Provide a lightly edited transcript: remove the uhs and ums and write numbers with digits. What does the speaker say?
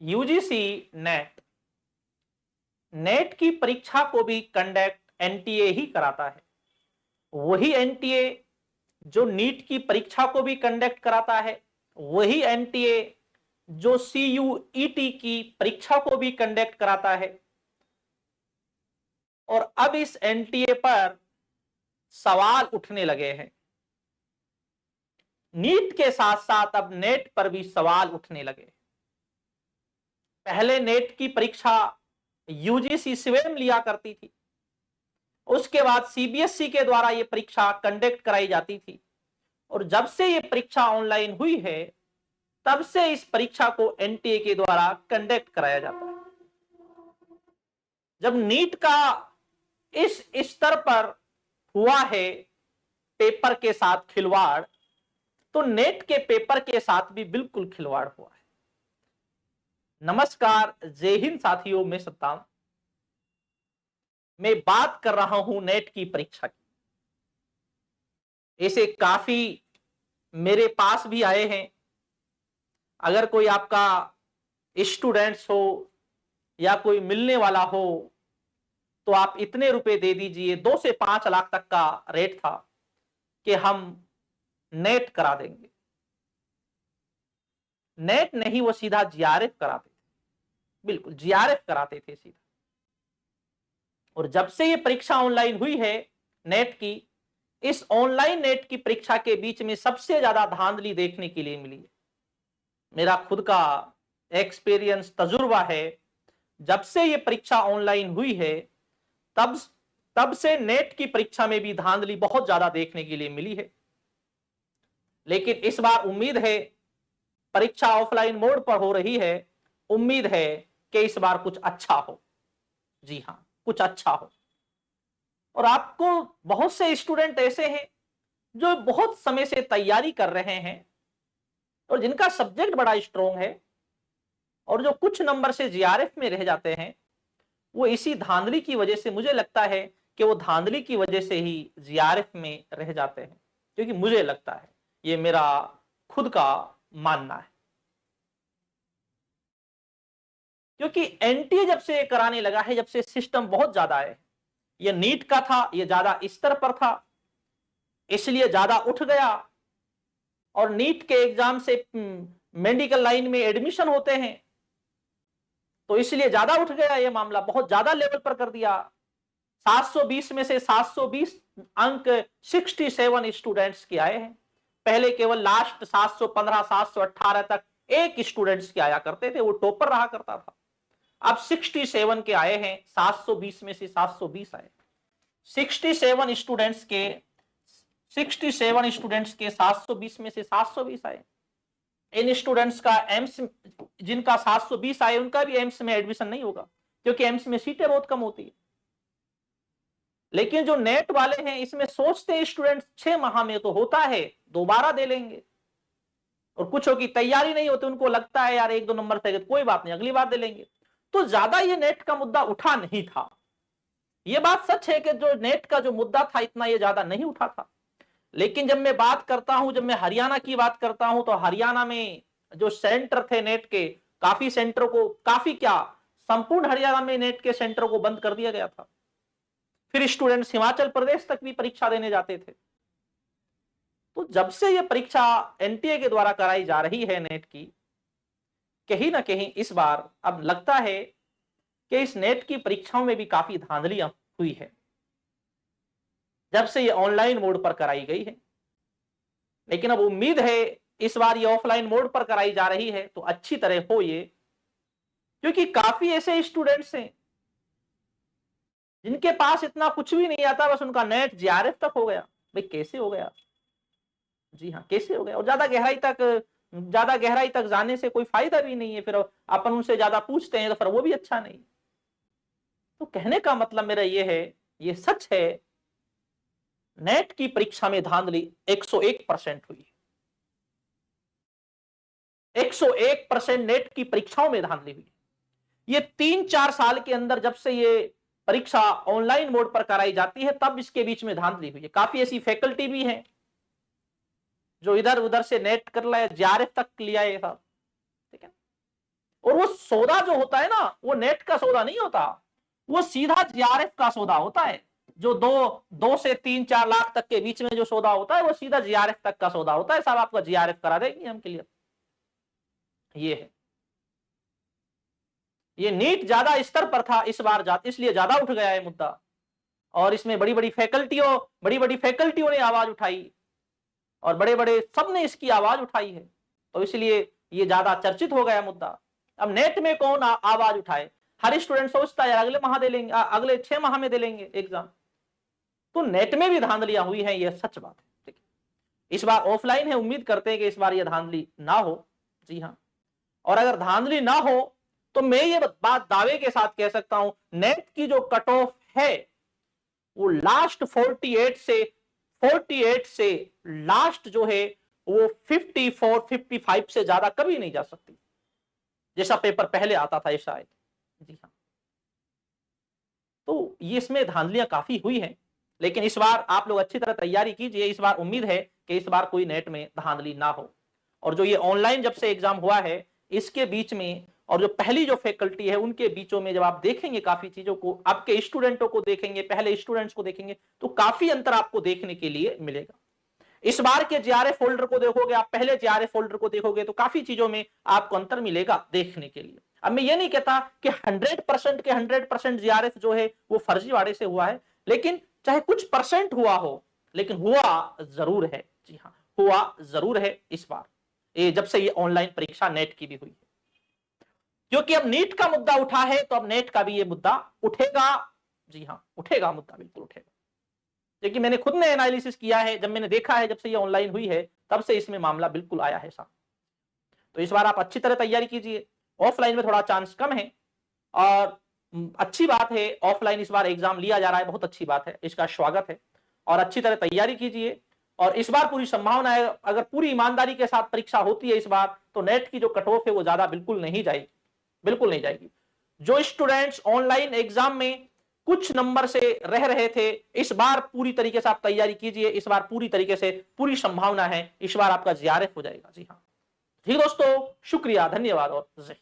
UGC net net की परीक्षा को भी कंडक्ट एनटीए ही कराता है। वही एनटीए जो नीट की परीक्षा को भी कंडक्ट कराता है, वही एनटीए जो सीयूईटी की परीक्षा को भी कंडक्ट कराता है। और अब इस एनटीए पर सवाल उठने लगे हैं। नीट के साथ साथ अब नेट पर भी सवाल उठने लगे। पहले नेट की परीक्षा यूजीसी स्वयं लिया करती थी, उसके बाद सीबीएसई के द्वारा यह परीक्षा कंडक्ट कराई जाती थी। और जब से यह परीक्षा ऑनलाइन हुई है, तब से इस परीक्षा को एनटीए के द्वारा कंडक्ट कराया जाता है। जब नीट का इस स्तर पर हुआ है पेपर के साथ खिलवाड़, तो नेट के पेपर के साथ भी बिल्कुल खिलवाड़ हुआ है। नमस्कार, जय हिंद साथियों, मैं सत्ताम। मैं बात कर रहा हूं नेट की परीक्षा की। ऐसे काफी मेरे पास भी आए हैं। अगर कोई आपका स्टूडेंट्स हो या कोई मिलने वाला हो, तो आप इतने रुपए दे दीजिए। 2 से 5 लाख तक का रेट था कि हम नेट करा देंगे। नेट नहीं, वो सीधा जीआरएफ कराते थे। बिल्कुल जीआरएफ कराते थे सीधा। और जब से ये परीक्षा ऑनलाइन हुई है नेट की, इस ऑनलाइन नेट की परीक्षा के बीच में सबसे ज्यादा धांधली देखने के लिए मिली है। मेरा खुद का एक्सपीरियंस तजुर्बा है। जब से ये परीक्षा ऑनलाइन हुई है, तब से नेट की परीक्षा में भी धांधली बहुत ज्यादा देखने के लिए मिली है। लेकिन इस बार उम्मीद है, परीक्षा ऑफलाइन मोड पर हो रही है, उम्मीद है कि इस बार कुछ अच्छा हो। जी हां, कुछ अच्छा हो। और आपको बहुत से स्टूडेंट ऐसे हैं जो बहुत समय से तैयारी कर रहे हैं और जिनका सब्जेक्ट बड़ा स्ट्रॉन्ग है, और जो कुछ नंबर से जीआरएफ में रह जाते हैं, वो इसी धांधली की वजह से, मुझे लगता है कि वो धांधली की वजह से ही जीआरएफ में रह जाते हैं। क्योंकि मुझे लगता है, ये मेरा खुद का मानना है। क्योंकि एनटीए जब से कराने लगा है, जब से सिस्टम बहुत ज्यादा है, ये नीट का था, ये ज्यादा स्तर पर था, इसलिए ज्यादा उठ गया। और नीट के एग्जाम से मेडिकल लाइन में एडमिशन होते हैं, तो इसलिए ज्यादा उठ गया ये मामला, बहुत ज्यादा लेवल पर कर दिया। 720 में से 720 अंक 67 स्टूडेंट्स के आए हैं। पहले केवल लास्ट 715 718 तक एक स्टूडेंट्स के आया करते थे, वो टॉपर रहा करता था। अब 67 के आए हैं, 720 में से 720 आए। 67 स्टूडेंट्स के 720 में से 720 आए। इन स्टूडेंट्स का एम्स, जिनका 720 आए, उनका भी एम्स में एडमिशन नहीं होगा, क्योंकि एम्स में सीटें बहुत कम होती है। लेकिन जो नेट वाले हैं, इसमें सोचते हैं स्टूडेंट्स 6 माह में तो होता है, दोबारा दे लेंगे। और कुछों की तैयारी नहीं होती, उनको लगता है यार 1-2 नंबर से कोई बात नहीं, अगली बार दे लेंगे। तो ज्यादा ये नेट का मुद्दा उठा नहीं था। ये बात सच है कि जो नेट का जो मुद्दा था, इतना ये ज्यादा नहीं उठा था। लेकिन जब मैं बात करता हूं, जब मैं हरियाणा की बात करता हूं, तो हरियाणा में जो सेंटर थे नेट के, काफी सेंटरों को, काफी क्या, संपूर्ण हरियाणा में नेट के सेंटर को बंद कर दिया गया था। फिर स्टूडेंट्स हिमाचल प्रदेश तक भी परीक्षा देने जाते थे। तो जब से यह परीक्षा एनटीए के द्वारा कराई जा रही है नेट की, कहीं ना कहीं इस बार अब लगता है कि इस नेट की परीक्षाओं में भी काफी धांधलियां हुई है, जब से ये ऑनलाइन मोड पर कराई गई है। लेकिन अब उम्मीद है इस बार ये ऑफलाइन मोड पर कराई जा रही है तो अच्छी तरह हो ये, क्योंकि काफी ऐसे स्टूडेंट्स हैं जिनके पास इतना कुछ भी नहीं आता, बस उनका नेट जीआरएफ तक हो गया। भाई कैसे हो गया? जी हाँ, कैसे हो गया? और ज्यादा गहराई तक जाने से कोई फायदा भी नहीं है। फिर अपन उनसे ज्यादा पूछते हैं तो फिर वो भी अच्छा नहीं। तो कहने का मतलब मेरा ये है, ये सच है, नेट की परीक्षा में धांधली 101% हुई। 101% नेट की परीक्षाओं में धांधली हुई। ये 3-4 साल के अंदर, जब से ये परीक्षा ऑनलाइन मोड पर कराई जाती है, तब इसके बीच में धांधली हुई है। काफी ऐसी फैकल्टी भी हैं जो इधर उधर से नेट कर लिया, जीआरएफ तक लिया ये सब, ठीक है। और वो सौदा जो होता है ना, वो नेट का सौदा नहीं होता, वो सीधा जीआरएफ का सौदा होता है। जो 2 से 3-4 लाख तक के बीच में जो सौदा होता है, वो सीधा जीआरएफ तक का सौदा होता है। साहब आपका जीआरएफ करा देंगे हम क्लियर। ये है, ये नीट ज्यादा स्तर पर था इस बार, इसलिए ज्यादा उठ गया है मुद्दा, और इसमें बड़ी बड़ी फैकल्टियों ने आवाज उठाई, और बड़े बड़े सबने इसकी आवाज उठाई है, तो इसलिए ये ज्यादा चर्चित हो गया मुद्दा। अब नेट में कौन आवाज उठाए? हर स्टूडेंट सोचता है अगले माह दे लेंगे, अगले 6 माह में दे लेंगे एग्जाम। तो नेट में भी धांधलियां हुई हैं, ये सच बात है। ठीक है, इस बार ऑफलाइन है, उम्मीद करते हैं कि इस बार ये धांधली ना हो। जी हाँ, और अगर धांधली ना हो तो मैं ये बात दावे के साथ कह सकता हूं, नेट की जो कट ऑफ है वो लास्ट 48 से लास्ट जो है वो 54-55 से ज्यादा कभी नहीं जा सकती, जैसा पेपर पहले आता था शायद। जी हाँ, तो ये इसमें धांधलियां काफी हुई हैं, लेकिन इस बार आप लोग अच्छी तरह तैयारी कीजिए। इस बार उम्मीद है कि इस बार कोई नेट में धांधली ना हो। और जो ये ऑनलाइन जब से एग्जाम हुआ है, इसके बीच में और जो पहली जो फैकल्टी है उनके बीचों में जब आप देखेंगे काफी चीजों को, आपके स्टूडेंटों को देखेंगे, पहले स्टूडेंट्स को देखेंगे, तो काफी अंतर आपको देखने के लिए मिलेगा। इस बार के जीआरएफ फोल्डर को देखोगे, आप पहले जीआरएफ फोल्डर को देखोगे तो काफी चीजों में आपको अंतर मिलेगा देखने के लिए। अब मैं ये नहीं कहता कि 100% के 100% जीआरएफ जो है वो फर्जीवाड़े से हुआ है, लेकिन चाहे कुछ परसेंट हुआ हो, लेकिन हुआ जरूर है। जी हाँ, हुआ जरूर है इस बार, ये जब से ये ऑनलाइन परीक्षा नेट की भी हुई है। क्योंकि अब नीट का मुद्दा उठा है, तो अब नेट का भी ये मुद्दा उठेगा। जी हाँ, उठेगा, मुद्दा बिल्कुल उठेगा। क्योंकि मैंने खुद ने एनालिसिस किया है, जब मैंने देखा है, जब से ये ऑनलाइन हुई है तब से इसमें मामला बिल्कुल आया है साहब। तो इस बार आप अच्छी तरह तैयारी कीजिए। ऑफलाइन में थोड़ा चांस कम है, और अच्छी बात है ऑफलाइन इस बार एग्जाम लिया जा रहा है, बहुत अच्छी बात है, इसका स्वागत है। और अच्छी तरह तैयारी कीजिए, और इस बार पूरी संभावना है, अगर पूरी ईमानदारी के साथ परीक्षा होती है इस बार, तो नेट की जो कट ऑफ है वो ज्यादा बिल्कुल नहीं जाएगी, बिल्कुल नहीं जाएगी। जो स्टूडेंट्स ऑनलाइन एग्जाम में कुछ नंबर से रह रहे थे, इस बार पूरी तरीके से आप तैयारी कीजिए। इस बार पूरी तरीके से पूरी संभावना है इस बार आपका जीआरएफ हो जाएगा। जी हाँ, ठीक दोस्तों, शुक्रिया, धन्यवाद और जय।